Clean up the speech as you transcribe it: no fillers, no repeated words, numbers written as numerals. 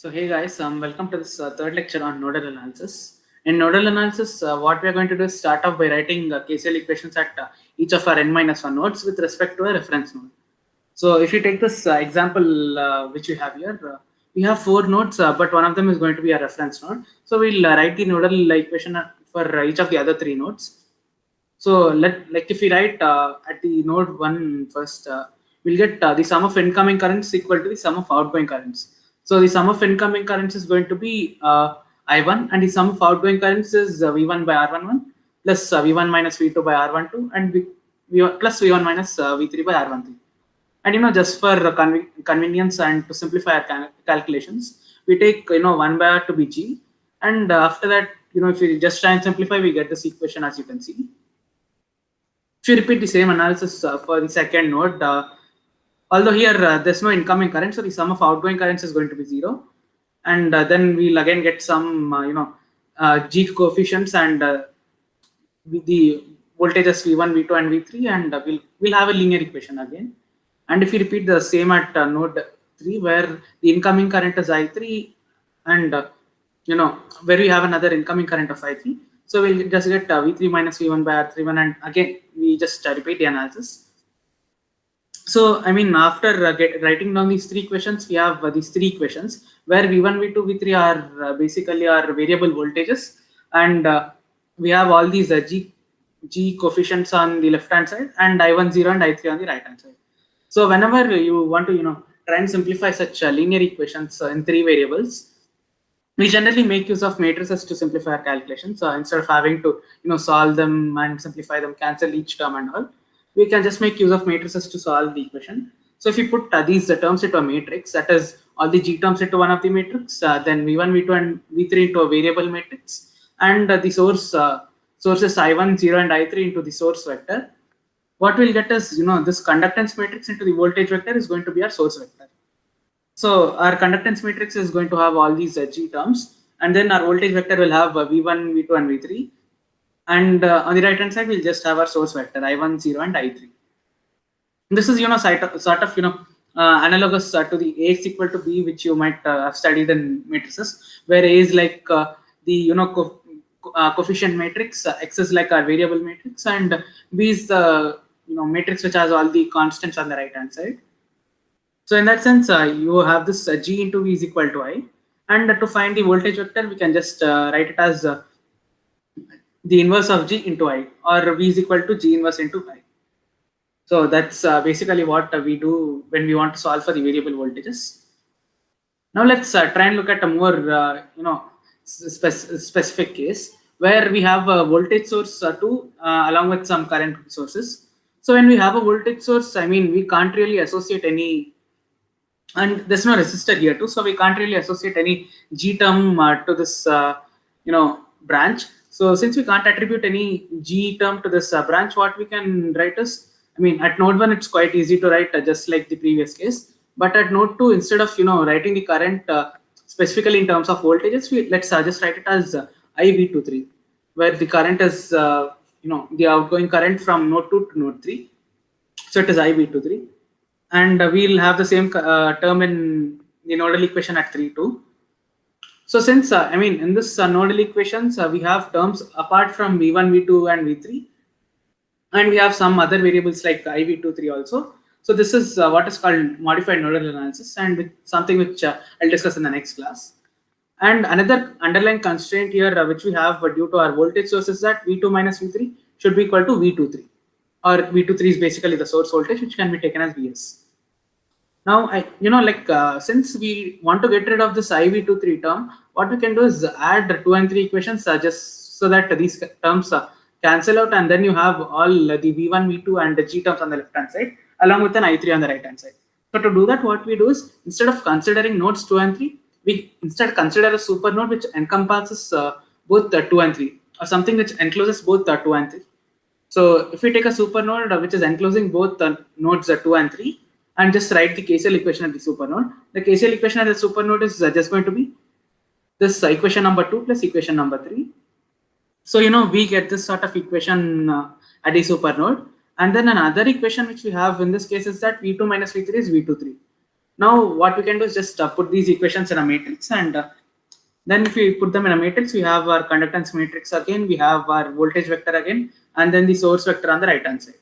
So hey guys, welcome to this third lecture on nodal analysis. In nodal analysis, what we are going to do is start off by writing KCL equations at each of our n-1 nodes with respect to a reference node. So if you take this example which we have here, we have four nodes, but one of them is going to be a reference node. So we'll write the nodal equation for each of the other three nodes. So if we write at the node 1 first, we'll get the sum of incoming currents equal to the sum of outgoing currents. So the sum of incoming currents is going to be I1, and the sum of outgoing currents is V1 by R11 plus V1 minus V2 by R12 and plus V1 minus V3 by R13. And just for convenience and to simplify our calculations, we take 1 by R to be G, and after that, if we just try and simplify, we get this equation as you can see. If you repeat the same analysis for the second node, although here there's no incoming current, so the sum of outgoing currents is going to be 0, and then we'll again get some G coefficients and the voltages V1, V2, and V3, and we'll have a linear equation again. And if you repeat the same at node 3, where the incoming current is I3, and where we have another incoming current of I3. So we'll just get V3 minus V1 by R31, and again we just repeat the analysis. So I mean, after writing down these three equations, we have these three equations where V1, V2, V3 are basically our variable voltages, and we have all these G coefficients on the left hand side, and I1 0 and I3 on the right hand side. So whenever you want to try and simplify such linear equations in three variables, we generally make use of matrices to simplify our calculations. Instead of having to solve them and simplify them, cancel each term and all, we can just make use of matrices to solve the equation. So if you put these terms into a matrix, that is all the G terms into one of the matrix, then V1, V2, and V3 into a variable matrix, and the sources I1, 0, and I3 into the source vector, what we'll get is this conductance matrix into the voltage vector is going to be our source vector. So our conductance matrix is going to have all these G terms, and then our voltage vector will have V1, V2, and V3. And on the right hand side, we'll just have our source vector I1, 0, and I3. This is sort of analogous to the Ax equal to B, which you might have studied in matrices, where A is like the coefficient matrix, X is like our variable matrix, and B is the matrix which has all the constants on the right hand side. So in that sense, you have this G into V is equal to I, and to find the voltage vector, we can just write it as the inverse of G into I, or V is equal to G inverse into I. So that's basically what we do when we want to solve for the variable voltages. Now let's try and look at a more specific case where we have a voltage source along with some current sources. So when we have a voltage source, I mean, we can't really associate any, and there's no resistor here too, so we can't really associate any G term to this branch. So since we can't attribute any G term to this branch, what we can write is, I mean, at node 1 it's quite easy to write just like the previous case, but at node 2, instead of writing the current specifically in terms of voltages, let's just write it as IV23, where the current is the outgoing current from node 2 to node 3. So it is IV23. And we'll have the same term in the nodal equation at 3 too. So since I mean, in this nodal equations, we have terms apart from V1, V2, and V3, and we have some other variables like IV23 also. So this is what is called modified nodal analysis, and something which I'll discuss in the next class. And another underlying constraint here which we have due to our voltage source is that V2 minus V3 should be equal to V23, or V23 is basically the source voltage, which can be taken as Vs. Now, since we want to get rid of this IV23 term, what we can do is add 2 and 3 equations just so that these terms cancel out, and then you have all the V1, V2, and the G terms on the left hand side, along with an I3 on the right hand side. So to do that, what we do is, instead of considering nodes 2 and 3, we instead consider a super node which encompasses both 2 and 3, or something which encloses both 2 and 3. So if we take a super node which is enclosing both nodes 2 and 3, and just write the KCL equation at the supernode. The KCL equation at the supernode is just going to be this equation number 2 plus equation number 3. So we get this sort of equation at the supernode, and then another equation which we have in this case is that V2 minus V3 is V23. Now what we can do is just put these equations in a matrix, and then if we put them in a matrix, we have our conductance matrix again, we have our voltage vector again, and then the source vector on the right hand side.